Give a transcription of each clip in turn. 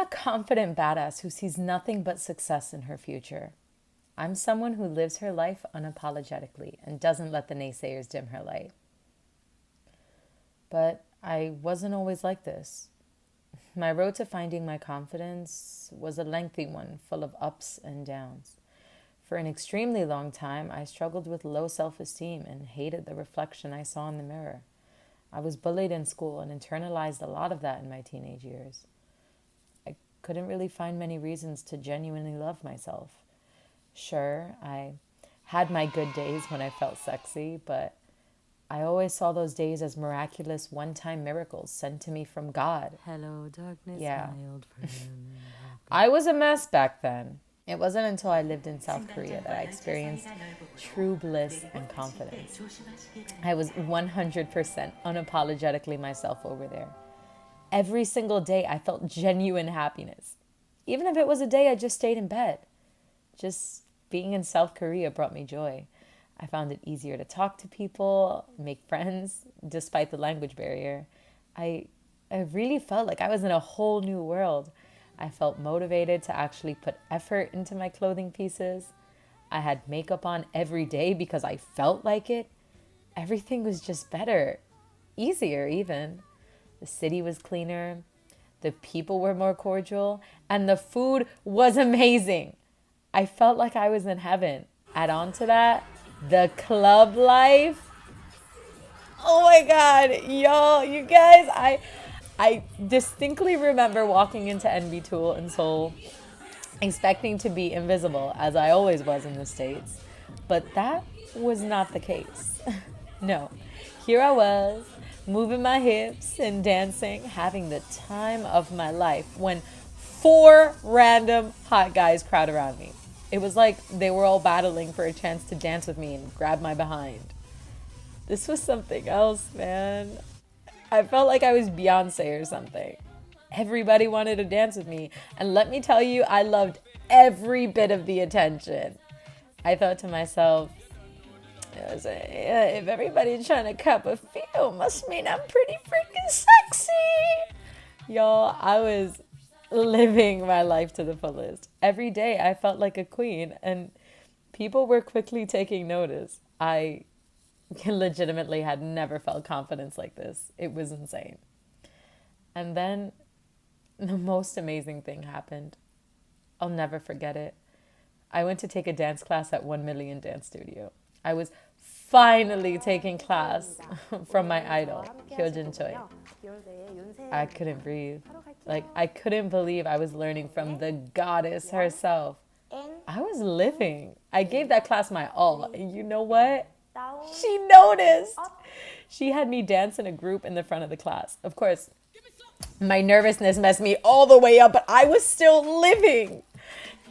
a confident badass who sees nothing but success in her future. I'm someone who lives her life unapologetically and doesn't let the naysayers dim her light. But I wasn't always like this. My road to finding my confidence was a lengthy one, full of ups and downs. For an extremely long time, I struggled with low self-esteem and hated the reflection I saw in the mirror. I was bullied in school and internalized a lot of that in my teenage years. I couldn't really find many reasons to genuinely love myself. Sure, I had my good days when I felt sexy, but I always saw those days as miraculous one-time miracles sent to me from God. Hello, darkness, Yeah. my old friend. I was a mess back then. It wasn't until I lived in South Korea that I experienced true bliss and confidence. I was 100% unapologetically myself over there. Every single day I felt genuine happiness. Even if it was a day I just stayed in bed. Just being in South Korea brought me joy. I found it easier to talk to people, make friends, despite the language barrier. I really felt like I was in a whole new world. I felt motivated to actually put effort into my clothing pieces. I had makeup on every day because I felt like it. Everything was just better, easier even. The city was cleaner, the people were more cordial, and the food was amazing. I felt like I was in heaven. Add on to that, the club life. Oh my God, y'all, you guys, I distinctly remember walking into NB Tool in Seoul, expecting to be invisible, as I always was in the States. But that was not the case. No, here I was, moving my hips and dancing, having the time of my life when 4 random hot guys crowd around me. It was like they were all battling for a chance to dance with me and grab my behind. This was something else, man. I felt like I was Beyonce or something. Everybody wanted to dance with me. And let me tell you, I loved every bit of the attention. I thought to myself, if everybody's trying to cup a feel, must mean I'm pretty freaking sexy. Y'all, I was living my life to the fullest. Every day I felt like a queen, and people were quickly taking notice. I legitimately had never felt confidence like this. It was insane. And then the most amazing thing happened. I'll never forget it. I went to take a dance class at 1 Million Dance Studio. I was finally taking class from my idol, Hyojin Choi. I couldn't breathe. Like, I couldn't believe I was learning from the goddess herself. I was living. I gave that class my all. And you know what? She noticed. She had me dance in a group in the front of the class. Of course, my nervousness messed me all the way up, but I was still living.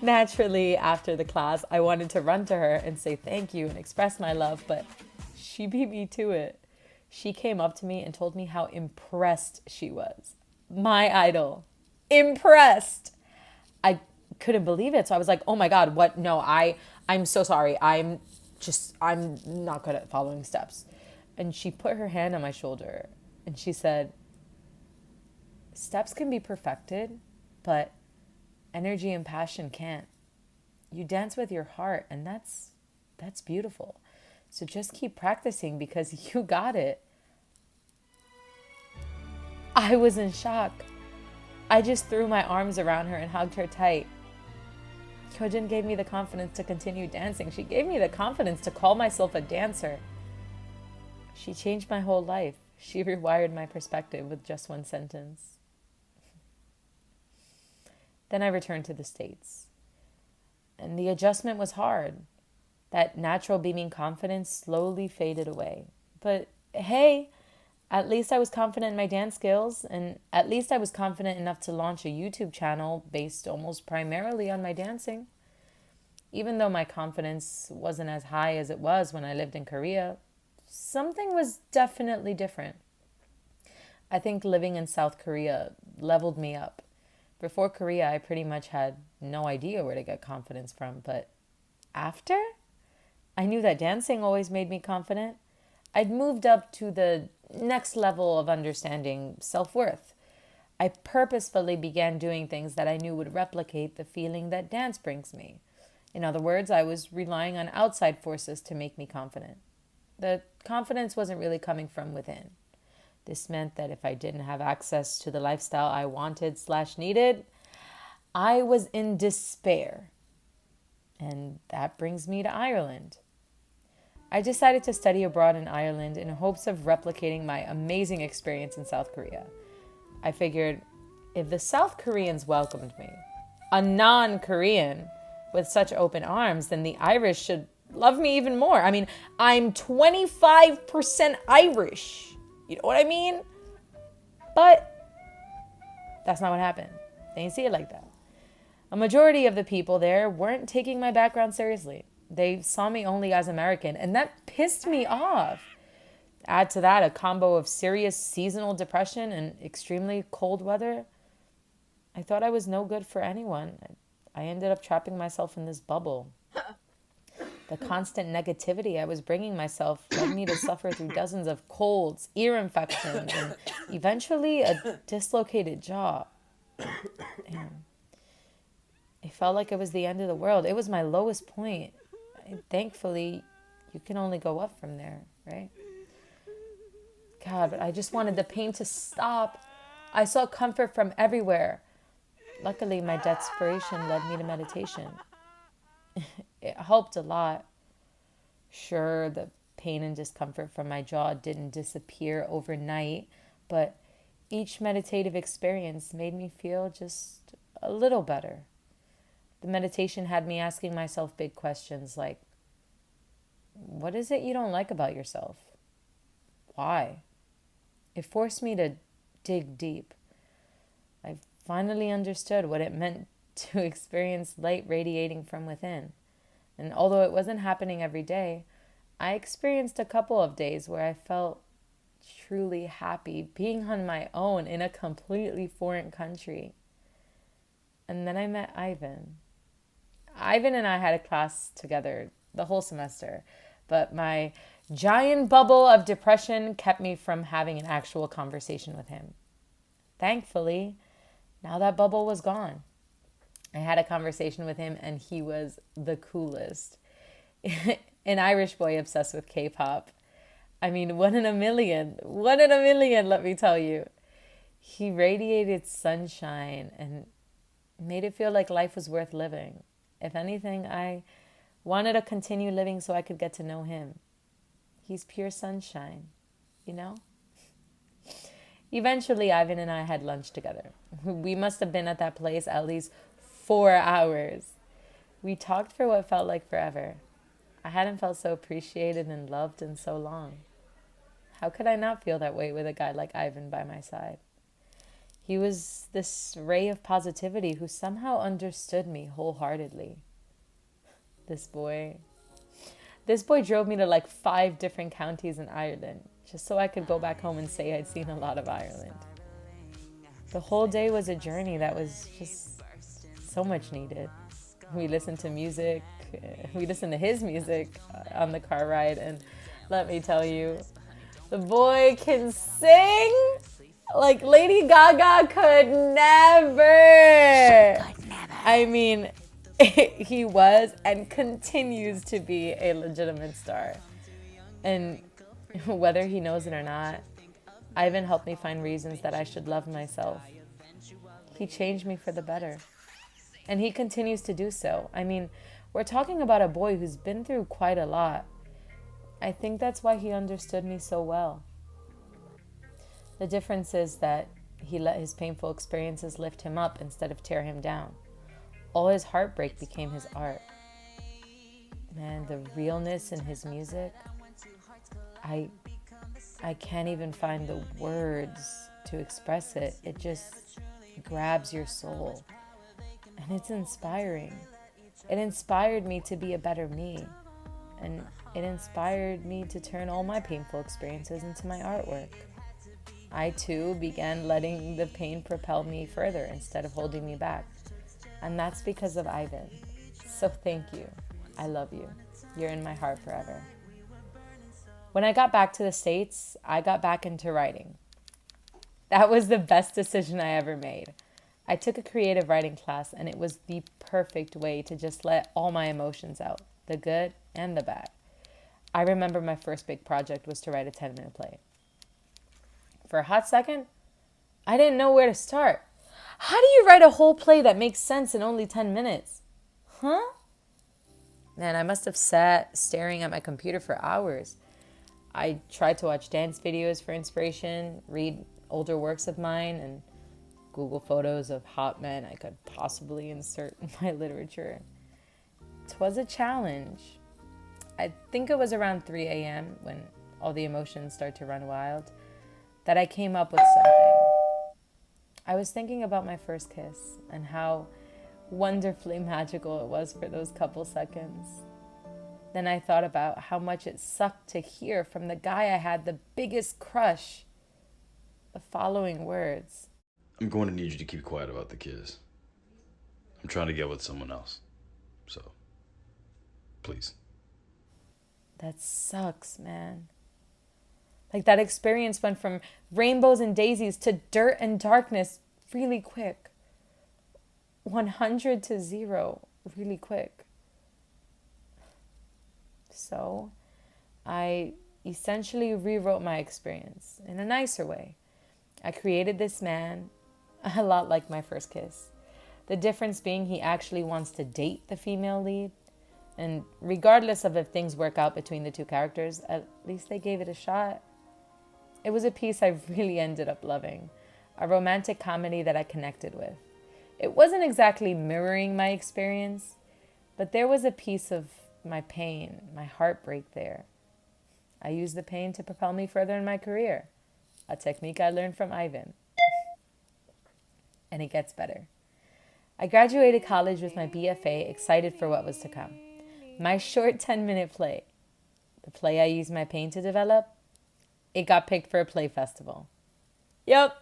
Naturally, after the class, I wanted to run to her and say thank you and express my love, but she beat me to it. She came up to me and told me how impressed she was. My idol. Impressed. I couldn't believe it. So I was like, oh my God, what? No, I'm so sorry. I'm not good at following steps. And she put her hand on my shoulder and she said, steps can be perfected, but energy and passion can't. You dance with your heart, and that's beautiful. So just keep practicing because you got it. I was in shock. I just threw my arms around her and hugged her tight. Hyojin gave me the confidence to continue dancing. She gave me the confidence to call myself a dancer. She changed my whole life. She rewired my perspective with just one sentence. Then I returned to the States. And the adjustment was hard. That natural beaming confidence slowly faded away. But hey, at least I was confident in my dance skills, and at least I was confident enough to launch a YouTube channel based almost primarily on my dancing. Even though my confidence wasn't as high as it was when I lived in Korea, something was definitely different. I think living in South Korea leveled me up. Before Korea, I pretty much had no idea where to get confidence from, but after, I knew that dancing always made me confident. I'd moved up to the next level of understanding self-worth. I purposefully began doing things that I knew would replicate the feeling that dance brings me. In other words, I was relying on outside forces to make me confident. The confidence wasn't really coming from within. This meant that if I didn't have access to the lifestyle I wanted/needed, I was in despair. And that brings me to Ireland. I decided to study abroad in Ireland in hopes of replicating my amazing experience in South Korea. I figured if the South Koreans welcomed me, a non-Korean, with such open arms, then the Irish should love me even more. I mean, I'm 25% Irish. You know what I mean? But that's not what happened. They didn't see it like that. A majority of the people there weren't taking my background seriously. They saw me only as American, and that pissed me off. Add to that a combo of serious seasonal depression and extremely cold weather. I thought I was no good for anyone. I ended up trapping myself in this bubble. The constant negativity I was bringing myself led me to suffer through dozens of colds, ear infections, and eventually a dislocated jaw. Damn. It felt like it was the end of the world. It was my lowest point. Thankfully, you can only go up from there, right? God, but I just wanted the pain to stop. I sought comfort from everywhere. Luckily, my desperation led me to meditation. It helped a lot. Sure, the pain and discomfort from my jaw didn't disappear overnight, but each meditative experience made me feel just a little better. The meditation had me asking myself big questions like, what is it you don't like about yourself? Why? It forced me to dig deep. I finally understood what it meant to experience light radiating from within. And although it wasn't happening every day, I experienced a couple of days where I felt truly happy being on my own in a completely foreign country. And then I met Ivan. Ivan and I had a class together the whole semester, but my giant bubble of depression kept me from having an actual conversation with him. Thankfully, now that bubble was gone. I had a conversation with him and he was the coolest. An Irish boy obsessed with K-pop. I mean, one in a million, let me tell you. He radiated sunshine and made it feel like life was worth living. If anything, I wanted to continue living so I could get to know him. He's pure sunshine, you know? Eventually, Ivan and I had lunch together. We must have been at that place at least 4 hours. We talked for what felt like forever. I hadn't felt so appreciated and loved in so long. How could I not feel that way with a guy like Ivan by my side? He was this ray of positivity who somehow understood me wholeheartedly. This boy drove me to like 5 different counties in Ireland just so I could go back home and say I'd seen a lot of Ireland. The whole day was a journey that was just so much needed. We listened to music. We listened to his music on the car ride, and let me tell you, the boy can sing like Lady Gaga could never. I mean, he was and continues to be a legitimate star. And whether he knows it or not, Ivan helped me find reasons that I should love myself. He changed me for the better. And he continues to do so. I mean, we're talking about a boy who's been through quite a lot. I think that's why he understood me so well. The difference is that he let his painful experiences lift him up instead of tear him down. All his heartbreak became his art. Man, the realness in his music, I can't even find the words to express it. It just grabs your soul. And it's inspiring. It inspired me to be a better me. And it inspired me to turn all my painful experiences into my artwork. I too began letting the pain propel me further instead of holding me back. And that's because of Ivan. So thank you. I love you. You're in my heart forever. When I got back to the States, I got back into writing. That was the best decision I ever made. I took a creative writing class, and it was the perfect way to just let all my emotions out, the good and the bad. I remember my first big project was to write a 10-minute play. For a hot second, I didn't know where to start. How do you write a whole play that makes sense in only 10 minutes? Huh? Man, I must have sat staring at my computer for hours. I tried to watch dance videos for inspiration, read older works of mine, and Google photos of hot men I could possibly insert in my literature. 'Twas a challenge. I think it was around 3 a.m. when all the emotions start to run wild that I came up with something. I was thinking about my first kiss and how wonderfully magical it was for those couple seconds. Then I thought about how much it sucked to hear from the guy I had the biggest crush the following words. I'm going to need you to keep quiet about the kiss. I'm trying to get with someone else. So, please. That sucks, man. Like that experience went from rainbows and daisies to dirt and darkness really quick. 100 to 0 really quick. So I essentially rewrote my experience in a nicer way. I created this man a lot like my first kiss. The difference being he actually wants to date the female lead. And regardless of if things work out between the two characters, at least they gave it a shot. It was a piece I really ended up loving. A romantic comedy that I connected with. It wasn't exactly mirroring my experience, but there was a piece of my pain, my heartbreak there. I used the pain to propel me further in my career. A technique I learned from Ivan. And it gets better. I graduated college with my BFA, excited for what was to come. My short 10-minute play, the play I used my pain to develop, it got picked for a play festival. Yep,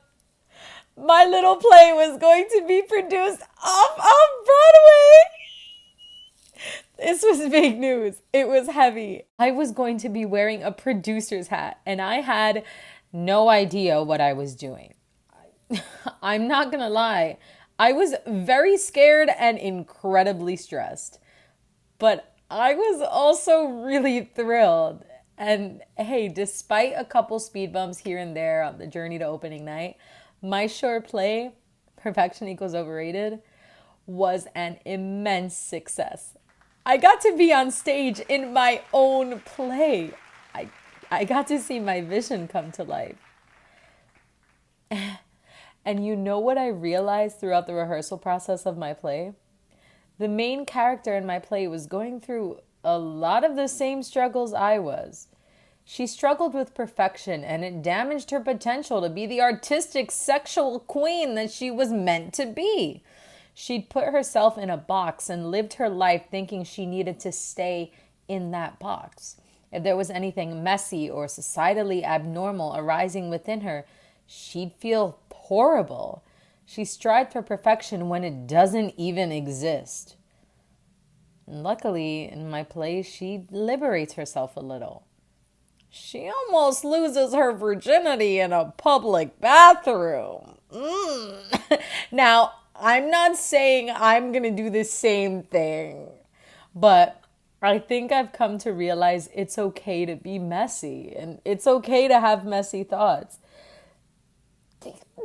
my little play was going to be produced off Broadway. This was big news. It was heavy. I was going to be wearing a producer's hat, and I had no idea what I was doing. I'm not gonna lie. I was very scared and incredibly stressed. But I was also really thrilled. And hey, despite a couple speed bumps here and there on the journey to opening night, my short play, Perfection Equals Overrated, was an immense success. I got to be on stage in my own play. I got to see my vision come to life. And you know what I realized throughout the rehearsal process of my play? The main character in my play was going through a lot of the same struggles I was. She struggled with perfection, and it damaged her potential to be the artistic, sexual queen that she was meant to be. She'd put herself in a box and lived her life thinking she needed to stay in that box. If there was anything messy or societally abnormal arising within her, she'd feel horrible. She strived for perfection when it doesn't even exist. And luckily, in my play, she liberates herself a little. She almost loses her virginity in a public bathroom. Now, I'm not saying I'm going to do the same thing, but I think I've come to realize it's okay to be messy and it's okay to have messy thoughts.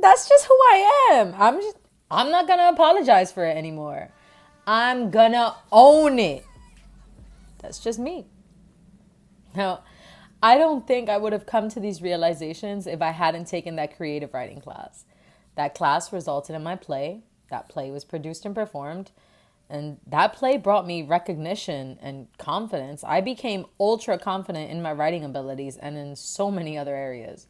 That's just who I am. I'm not going to apologize for it anymore. I'm going to own it. That's just me. Now, I don't think I would have come to these realizations if I hadn't taken that creative writing class. That class resulted in my play. That play was produced and performed. And that play brought me recognition and confidence. I became ultra confident in my writing abilities and in so many other areas.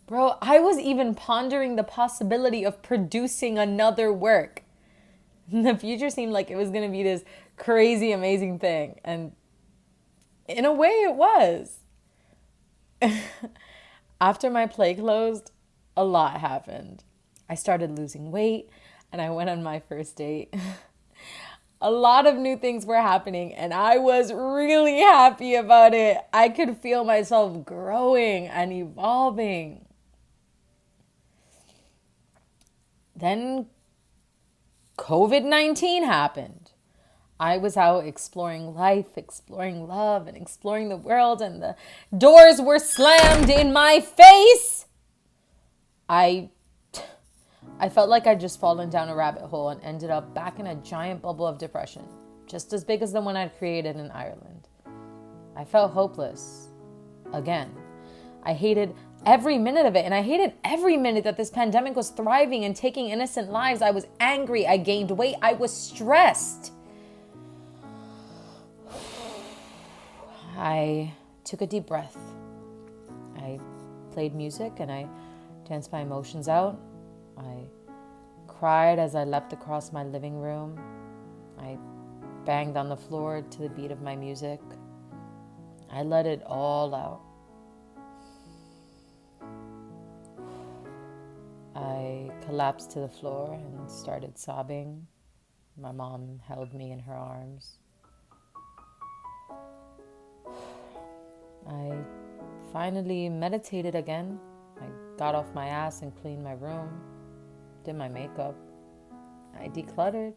Bro, I was even pondering the possibility of producing another work. The future seemed like it was going to be this crazy, amazing thing. And in a way, it was. After my play closed, a lot happened. I started losing weight and I went on my first date. A lot of new things were happening and I was really happy about it. I could feel myself growing and evolving. Then COVID-19 happened. I was out exploring life, exploring love, and exploring the world, and the doors were slammed in my face. I felt like I'd just fallen down a rabbit hole and ended up back in a giant bubble of depression, just as big as the one I'd created in Ireland. I felt hopeless. Again. I hated every minute of it, and I hated every minute that this pandemic was thriving and taking innocent lives. I was angry. I gained weight. I was stressed. I took a deep breath. I played music and I danced my emotions out. I cried as I leapt across my living room. I banged on the floor to the beat of my music. I let it all out. I collapsed to the floor and started sobbing. My mom held me in her arms. I finally meditated again. I got off my ass and cleaned my room, did my makeup. I decluttered.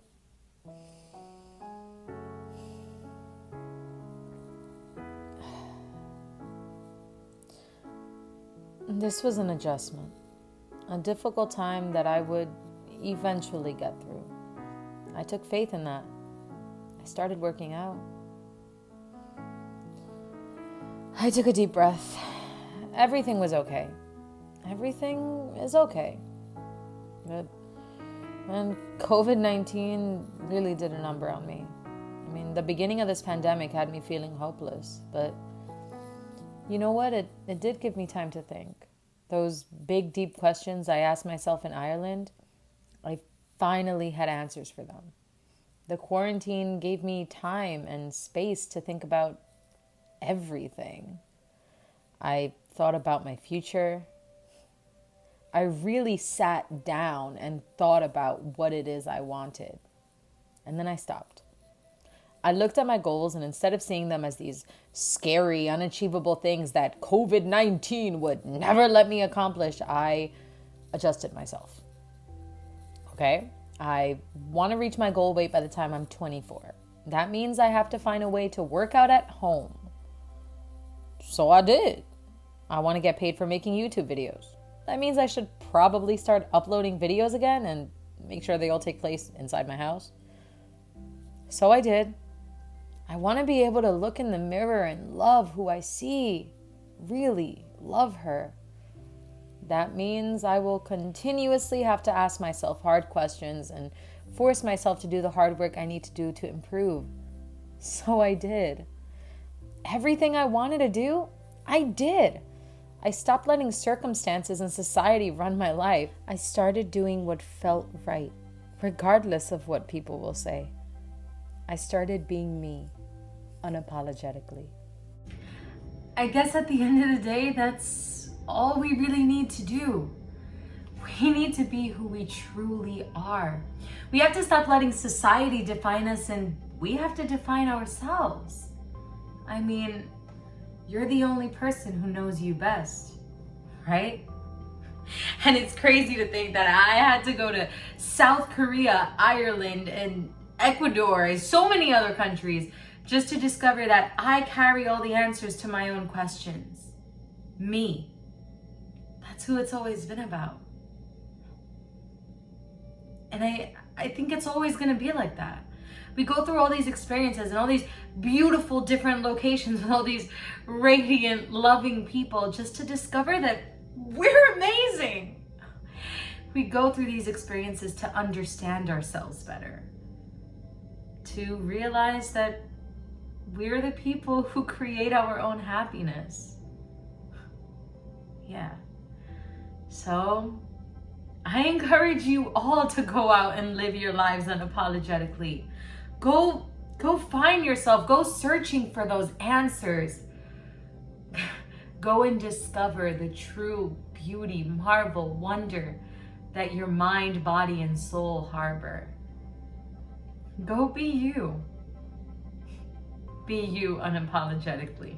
This was an adjustment, a difficult time that I would eventually get through. I took faith in that. I started working out. I took a deep breath. Everything was okay. Everything is okay. And COVID-19 really did a number on me. I mean, the beginning of this pandemic had me feeling hopeless, but you know what? It did give me time to think. Those big, deep questions I asked myself in Ireland, I finally had answers for them. The quarantine gave me time and space to think about everything. I thought about my future. I really sat down and thought about what it is I wanted. And then I stopped. I looked at my goals, and instead of seeing them as these scary, unachievable things that COVID-19 would never let me accomplish, I adjusted myself. Okay? I want to reach my goal weight by the time I'm 24. That means I have to find a way to work out at home. So I did. I want to get paid for making YouTube videos. That means I should probably start uploading videos again and make sure they all take place inside my house. So I did. I want to be able to look in the mirror and love who I see. Really love her. That means I will continuously have to ask myself hard questions and force myself to do the hard work I need to do to improve. So I did. Everything I wanted to do, I did. I stopped letting circumstances and society run my life. I started doing what felt right, regardless of what people will say. I started being me, unapologetically. I guess at the end of the day, that's all we really need to do. We need to be who we truly are. We have to stop letting society define us, and we have to define ourselves. I mean, you're the only person who knows you best, right? And it's crazy to think that I had to go to South Korea, Ireland, and Ecuador, and so many other countries, just to discover that I carry all the answers to my own questions. Me. That's who it's always been about. And I think it's always gonna be like that. We go through all these experiences and all these beautiful different locations with all these radiant, loving people just to discover that we're amazing. We go through these experiences to understand ourselves better, to realize that we're the people who create our own happiness. Yeah. So I encourage you all to go out and live your lives unapologetically. Go find yourself. Go searching for those answers. Go and discover the true beauty, marvel, wonder that your mind, body, and soul harbor. Go be you. Be you unapologetically.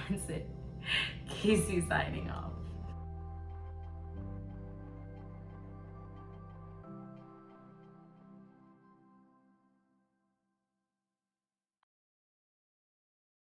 That's it. Kayci signing off.